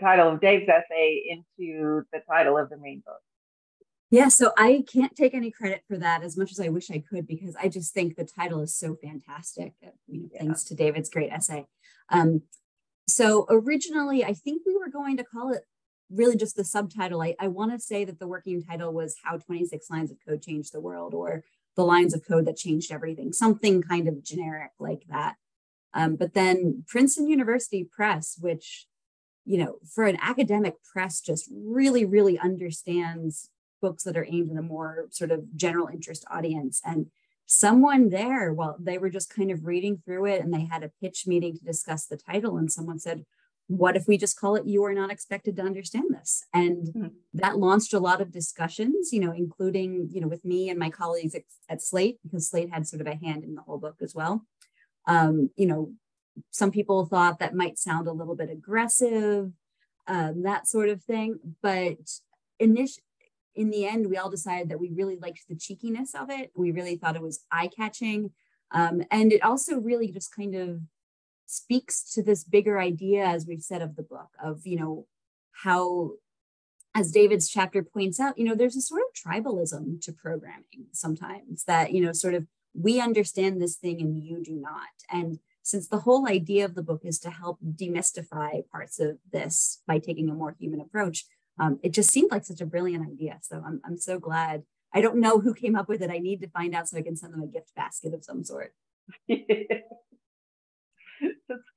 [SPEAKER 1] title of Dave's essay into the title of the main book?
[SPEAKER 2] Yeah, so I can't take any credit for that as much as I wish I could, because I just think the title is so fantastic, thanks to David's great essay. So originally, I think we were going to call it really just the subtitle. I want to say that the working title was How 26 Lines of Code Changed the World, or The Lines of Code That Changed Everything, something kind of generic like that. But then Princeton University Press, which, for an academic press, just really, really understands books that are aimed at a more sort of general interest audience. And someone there, well, they were just kind of reading through it and they had a pitch meeting to discuss the title. And someone said, what if we just call it "You are not expected to understand this"? And that launched a lot of discussions, including, with me and my colleagues at Slate, because Slate had sort of a hand in the whole book as well. Some people thought that might sound a little bit aggressive, that sort of thing. But in the end, we all decided that we really liked the cheekiness of it. We really thought it was eye-catching. And it also really just kind of speaks to this bigger idea, as we've said, of the book, of, how, as David's chapter points out, there's a sort of tribalism to programming sometimes that, sort of, we understand this thing and you do not. And since the whole idea of the book is to help demystify parts of this by taking a more human approach, it just seemed like such a brilliant idea. So I'm so glad. I don't know who came up with it. I need to find out so I can send them a gift basket of some sort.
[SPEAKER 1] That's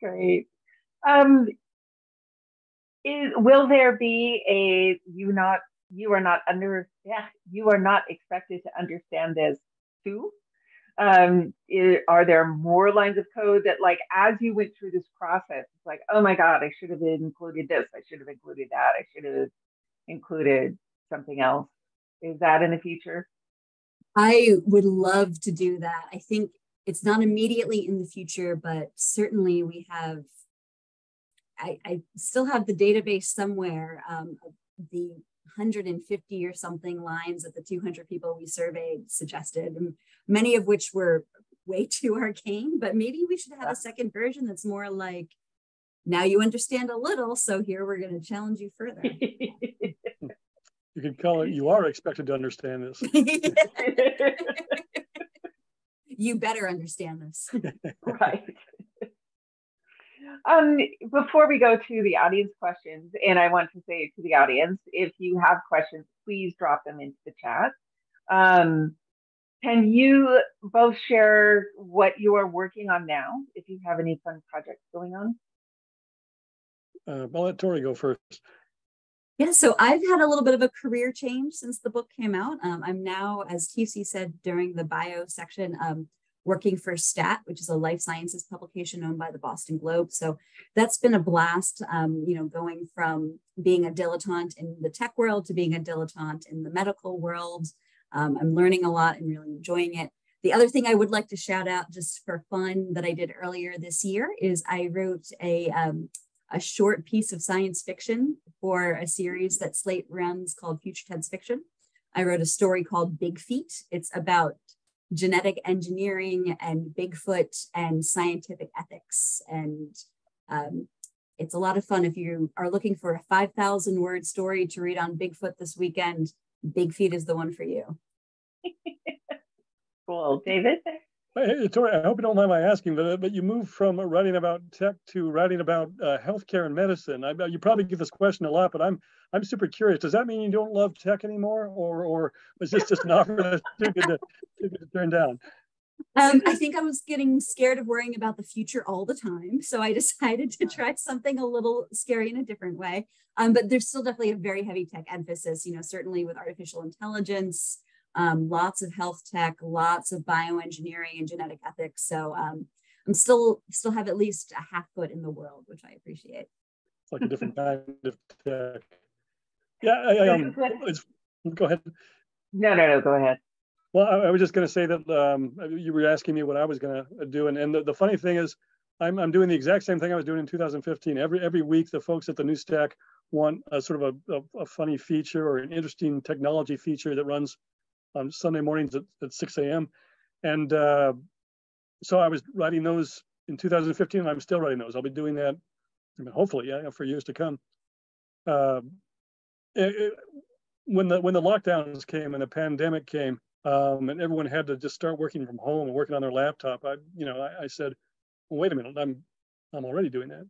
[SPEAKER 1] great. Will there be a you are not expected to understand this too? Are there more lines of code that, like, as you went through this process, it's like, oh my God, I should have included this, I should have included that, I should have included something else? Is that in the future?
[SPEAKER 2] I would love to do that. I think it's not immediately in the future, but certainly we have, I still have the database somewhere of the 150 or something lines that the 200 people we surveyed suggested, and many of which were way too arcane, but maybe we should have a second version that's more like, now you understand a little, so here we're going to challenge you further.
[SPEAKER 3] You could call it, you are expected to understand this.
[SPEAKER 2] You better understand this.
[SPEAKER 1] Right. Before we go to the audience questions, and I want to say to the audience, if you have questions, please drop them into the chat. Can you both share what you are working on now, if you have any fun projects going on?
[SPEAKER 3] I'll let Tori go first.
[SPEAKER 2] Yeah, so I've had a little bit of a career change since the book came out. I'm now, as TC said during the bio section, working for STAT, which is a life sciences publication owned by the Boston Globe. So that's been a blast, going from being a dilettante in the tech world to being a dilettante in the medical world. I'm learning a lot and really enjoying it. The other thing I would like to shout out just for fun that I did earlier this year is I wrote a short piece of science fiction for a series that Slate runs called Future Tense Fiction. I wrote a story called Big Feet. It's about genetic engineering and Bigfoot and scientific ethics. And it's a lot of fun. If you are looking for a 5,000 word story to read on Bigfoot this weekend, Big Feet is the one for you.
[SPEAKER 1] Cool. David?
[SPEAKER 3] Hey, Tori, I hope you don't mind my asking, but you moved from writing about tech to writing about healthcare and medicine. You probably get this question a lot, but I'm super curious. Does that mean you don't love tech anymore, or was this just an offer that's too good to turn down?
[SPEAKER 2] I think I was getting scared of worrying about the future all the time, so I decided to try something a little scary in a different way. But there's still definitely a very heavy tech emphasis. Certainly with artificial intelligence. Lots of health tech, lots of bioengineering and genetic ethics. So I'm still have at least a half foot in the world, which I appreciate.
[SPEAKER 3] It's like a different kind of tech. Yeah, go ahead.
[SPEAKER 1] No, go ahead.
[SPEAKER 3] Well, I was just going to say that you were asking me what I was going to do, and the funny thing is, I'm doing the exact same thing I was doing in 2015. Every week, the folks at the New Stack want a sort of a funny feature or an interesting technology feature that runs on Sunday mornings at 6 a.m. And so I was writing those in 2015, and I'm still writing those. I'll be doing that, hopefully, for years to come. When the lockdowns came and the pandemic came, and everyone had to just start working from home and working on their laptop, I said, well, wait a minute, I'm already doing that.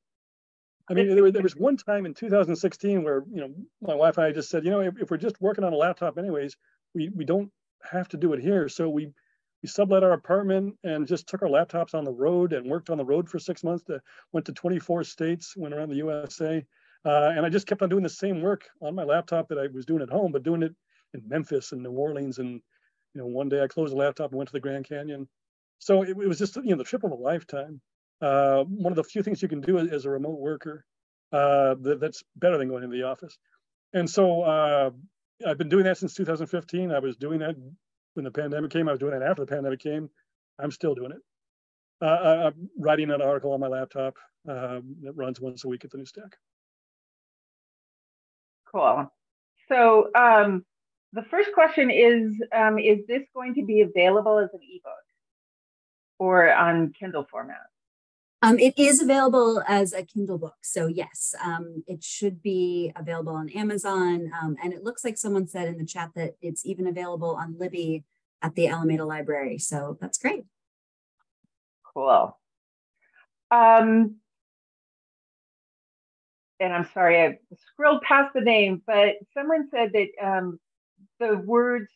[SPEAKER 3] I mean, there was one time in 2016 where, my wife and I just said, if we're just working on a laptop anyways, we don't have to do it here. So we sublet our apartment and just took our laptops on the road and worked on the road for 6 months. Went to 24 states, went around the USA. And I just kept on doing the same work on my laptop that I was doing at home, but doing it in Memphis and New Orleans. And, one day I closed the laptop and went to the Grand Canyon. So it was just, the trip of a lifetime. One of the few things you can do as a remote worker. That's better than going into the office. And so I've been doing that since 2015. I was doing that when the pandemic came. I was doing it after the pandemic came. I'm still doing it. I'm writing an article on my laptop that runs once a week at the New Stack.
[SPEAKER 1] Cool. So the first question is this going to be available as an ebook or on Kindle format?
[SPEAKER 2] It is available as a Kindle book. So yes, it should be available on Amazon. And it looks like someone said in the chat that it's even available on Libby at the Alameda Library. So that's great.
[SPEAKER 1] Cool. And I'm sorry, I scrolled past the name, but someone said that the words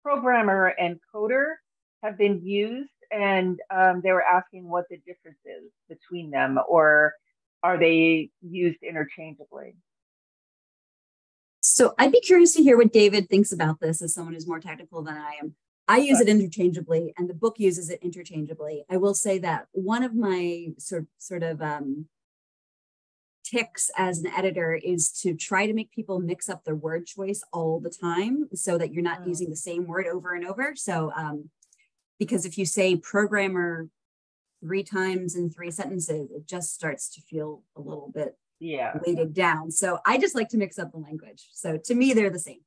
[SPEAKER 1] programmer and coder have been used, and they were asking what the difference is between them, or are they used interchangeably?
[SPEAKER 2] So I'd be curious to hear what David thinks about this as someone who's more technical than I am. I use it interchangeably, and the book uses it interchangeably. I will say that one of my sort of tics as an editor is to try to make people mix up their word choice all the time so that you're not using the same word over and over. So because if you say programmer 3 times in 3 sentences, it just starts to feel a little bit weighted down. So I just like to mix up the language. So to me, they're the same.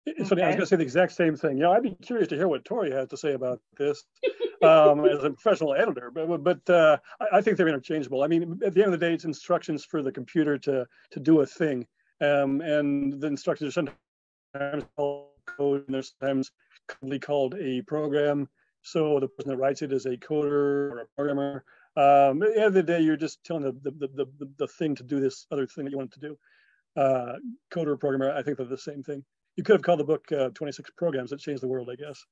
[SPEAKER 3] It's funny, I was going to say the exact same thing. I'd be curious to hear what Tori has to say about this as a professional editor, but I think they're interchangeable. I mean, at the end of the day, it's instructions for the computer to do a thing. And the instructions are sometimes called code, and they're sometimes called a program. So the person that writes it is a coder or a programmer. At the end of the day, you're just telling the thing to do this other thing that you want it to do. Coder or programmer, I think they're the same thing. You could have called the book 26 Programs That Changed the World, I guess.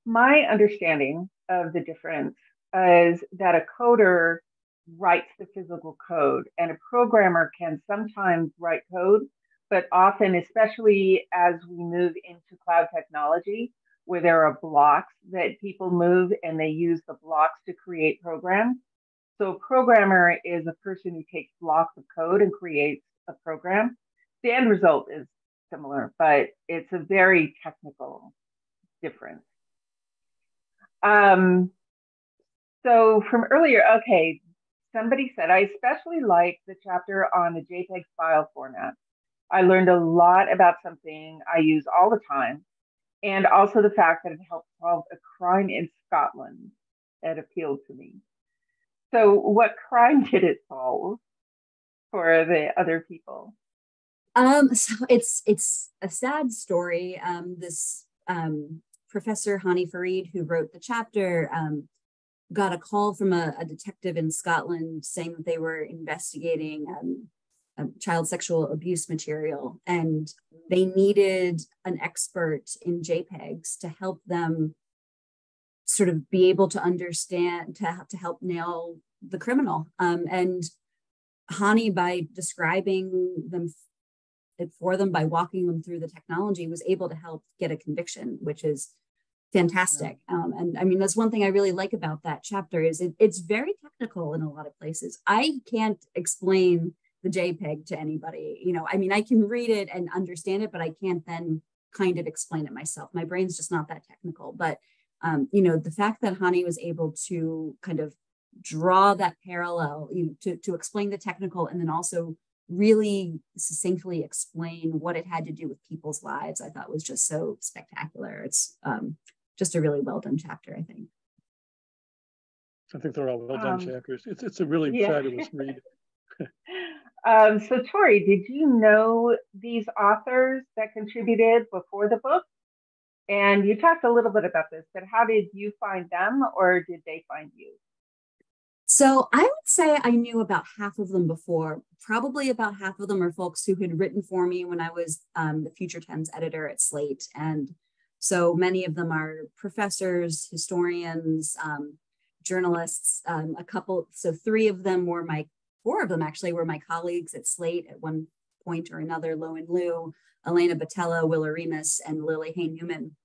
[SPEAKER 1] My understanding of the difference is that a coder writes the physical code, and a programmer can sometimes write code, but often, especially as we move into cloud technology, where there are blocks that people move and they use the blocks to create programs. So a programmer is a person who takes blocks of code and creates a program. The end result is similar, but it's a very technical difference. So from earlier, okay, somebody said, I especially like the chapter on the JPEG file format. I learned a lot about something I use all the time, and also the fact that it helped solve a crime in Scotland that appealed to me. So what crime did it solve for the other people?
[SPEAKER 2] So it's a sad story. This Professor Hani Farid, who wrote the chapter, got a call from a detective in Scotland saying that they were investigating child sexual abuse material, and they needed an expert in JPEGs to help them sort of be able to understand, to help nail the criminal. And Hani, by describing them for them, by walking them through the technology, was able to help get a conviction, which is fantastic. And I mean, that's one thing I really like about that chapter is it's very technical in a lot of places. I can't explain the JPEG to anybody. I mean, I can read it and understand it, but I can't then kind of explain it myself. My brain's just not that technical. But, the fact that Hani was able to kind of draw that parallel, to explain the technical and then also really succinctly explain what it had to do with people's lives, I thought was just so spectacular. It's just a really well done chapter, I think.
[SPEAKER 3] I think they're all well done chapters. It's a really fabulous read.
[SPEAKER 1] So Tori, did you know these authors that contributed before the book? And you talked a little bit about this, but how did you find them, or did they find you?
[SPEAKER 2] So I would say I knew about half of them before. Probably about half of them are folks who had written for me when I was the Future Tense editor at Slate. And so many of them are professors, historians, journalists, so 4 of them actually were my colleagues at Slate at one point or another: Lowen Liu, Elena Batella, Willa Remus, and Lily Hay Newman.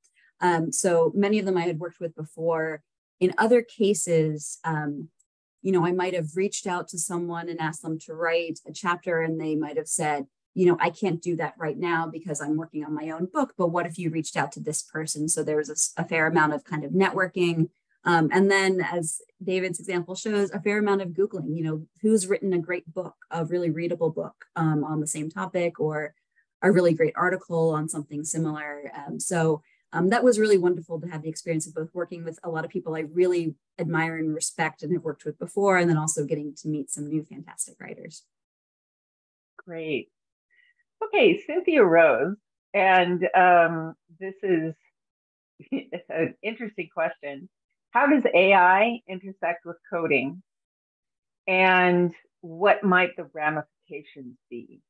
[SPEAKER 2] So many of them I had worked with before. In other cases, I might have reached out to someone and asked them to write a chapter, and they might have said, I can't do that right now because I'm working on my own book, but what if you reached out to this person? So there was a fair amount of kind of networking. And then, as David's example shows, a fair amount of Googling, who's written a great book, a really readable book on the same topic, or a really great article on something similar. So that was really wonderful to have the experience of both working with a lot of people I really admire and respect and have worked with before, and then also getting to meet some new fantastic writers.
[SPEAKER 1] Great. Okay, Cynthia Rose, and this is an interesting question. How does AI intersect with coding, and what might the ramifications be?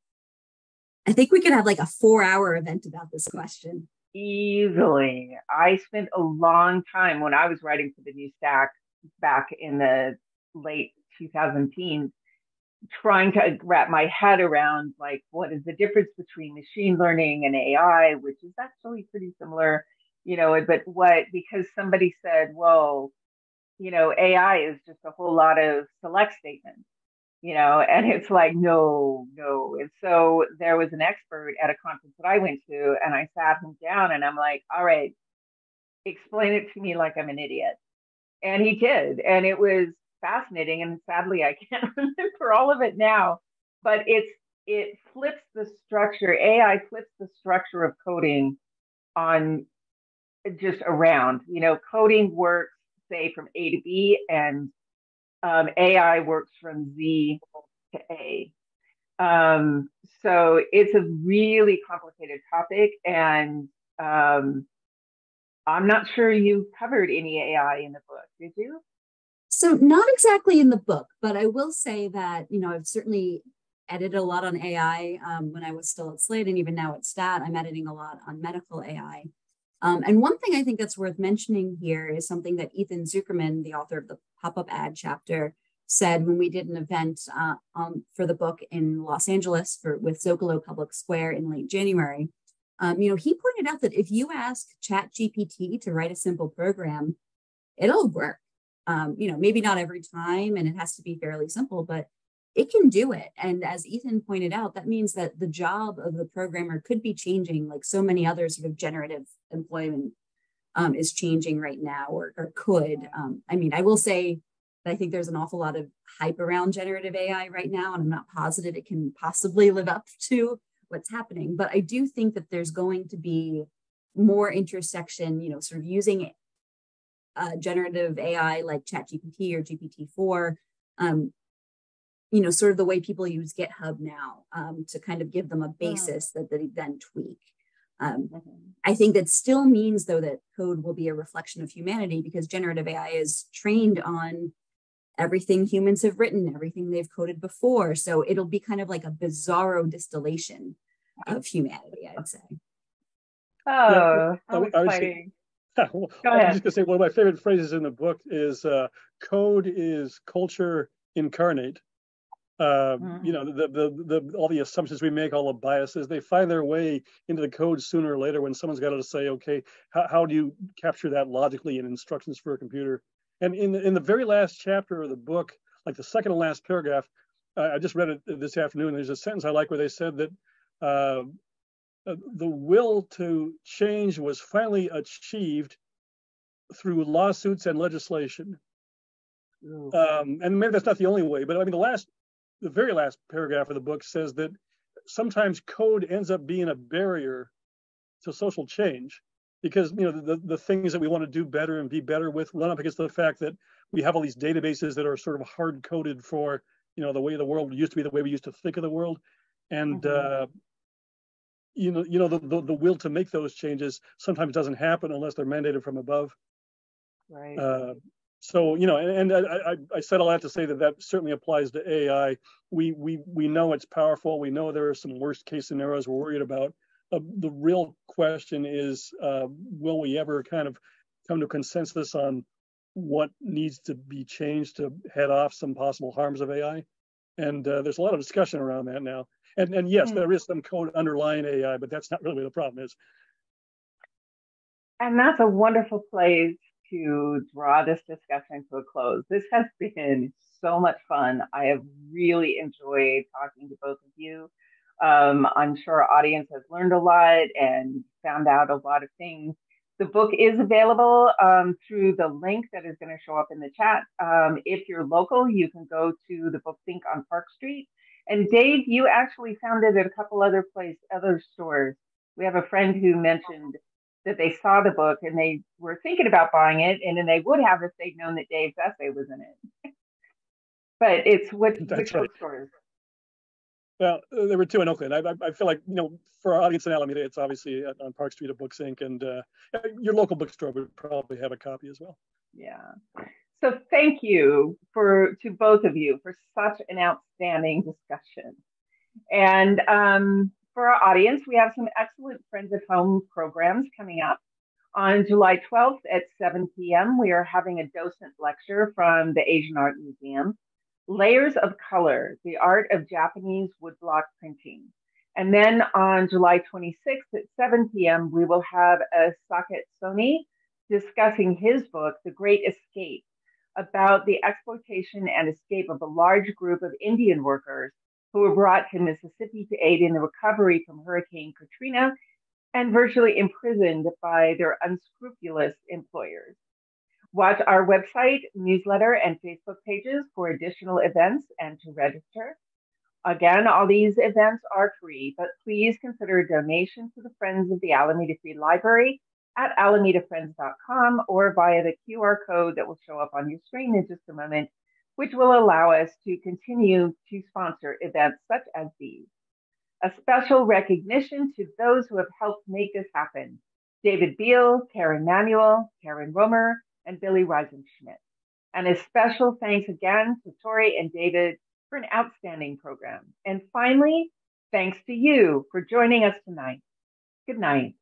[SPEAKER 2] I think we could have like a 4-hour event about this question.
[SPEAKER 1] Easily. I spent a long time when I was writing for the New Stack back in the late 2010s trying to wrap my head around, like, what is the difference between machine learning and AI, which is actually pretty similar, but because somebody said, well, AI is just a whole lot of select statements, and it's like, no. And so there was an expert at a conference that I went to, and I sat him down and I'm like, all right, explain it to me like I'm an idiot. And he did. And it was fascinating. And sadly, I can't remember all of it now, but it flips the structure. AI flips the structure of coding on just around, coding works, say, from A to B, and AI works from Z to A. So it's a really complicated topic, and I'm not sure you covered any AI in the book, did you?
[SPEAKER 2] So not exactly in the book, but I will say that, I've certainly edited a lot on AI when I was still at Slate, and even now at Stat, I'm editing a lot on medical AI. And one thing I think that's worth mentioning here is something that Ethan Zuckerman, the author of the pop-up ad chapter, said when we did an event for the book in Los Angeles with Zocalo Public Square in late January. He pointed out that if you ask ChatGPT to write a simple program, it'll work. Maybe not every time, and it has to be fairly simple, but it can do it. And as Ethan pointed out, that means that the job of the programmer could be changing, like so many other sort of generative employment is changing right now, or could. I will say that I think there's an awful lot of hype around generative AI right now, and I'm not positive it can possibly live up to what's happening. But I do think that there's going to be more intersection, sort of using generative AI like ChatGPT or GPT-4, sort of the way people use GitHub now to kind of give them a basis that they then tweak. I think that still means, though, that code will be a reflection of humanity, because generative AI is trained on everything humans have written, everything they've coded before. So it'll be kind of like a bizarro distillation of humanity, I'd say.
[SPEAKER 1] Oh, how exciting.
[SPEAKER 3] I was just going to say, one of my favorite phrases in the book is code is culture incarnate. All the assumptions we make, all the biases, they find their way into the code sooner or later when someone's got to say, okay, how do you capture that logically in instructions for a computer? And in the very last chapter of the book, like the second to last paragraph, I just read it this afternoon. There's a sentence I like where they said that the will to change was finally achieved through lawsuits and legislation. And maybe that's not the only way, but the very last paragraph of the book says that sometimes code ends up being a barrier to social change, because the things that we want to do better and be better with run up against the fact that we have all these databases that are sort of hard coded for the way the world used to be, the way we used to think of the world, and the will to make those changes sometimes doesn't happen unless they're mandated from above.
[SPEAKER 1] Right.
[SPEAKER 3] So I said all that to say that certainly applies to AI. We know it's powerful. We know there are some worst case scenarios we're worried about. The real question is, will we ever kind of come to consensus on what needs to be changed to head off some possible harms of AI? And there's a lot of discussion around that now. And yes, there is some code underlying AI, but that's not really what the problem is.
[SPEAKER 1] And that's a wonderful place to draw this discussion to a close. This has been so much fun. I have really enjoyed talking to both of you. I'm sure our audience has learned a lot and found out a lot of things. The book is available through the link that is going to show up in the chat. If you're local, you can go to the Book Think on Park Street. And Dave, you actually found it at a couple other stores. We have a friend who mentioned that they saw the book and they were thinking about buying it, and then they would have if they'd known that Dave's essay was in it. But it's which
[SPEAKER 3] right.
[SPEAKER 1] bookstores?
[SPEAKER 3] Well, there were two in Oakland. I feel like, for our audience in Alameda, it's obviously on Park Street at BookSync, and your local bookstore would probably have a copy as well.
[SPEAKER 1] Yeah. So thank you to both of you for such an outstanding discussion. And for our audience, we have some excellent Friends at Home programs coming up. On July 12th at 7 p.m., we are having a docent lecture from the Asian Art Museum, Layers of Color, the Art of Japanese Woodblock Printing. And then on July 26th at 7 p.m., we will have a Saket Soni discussing his book, The Great Escape, about the exploitation and escape of a large group of Indian workers who were brought to Mississippi to aid in the recovery from Hurricane Katrina and virtually imprisoned by their unscrupulous employers. Watch our website, newsletter, and Facebook pages for additional events and to register. Again, all these events are free, but please consider a donation to the Friends of the Alameda Free Library at alamedafriends.com or via the QR code that will show up on your screen in just a moment, which will allow us to continue to sponsor events such as these. A special recognition to those who have helped make this happen: David Beal, Karen Manuel, Karen Romer, and Billy Reisenschmidt. And a special thanks again to Tori and David for an outstanding program. And finally, thanks to you for joining us tonight. Good night.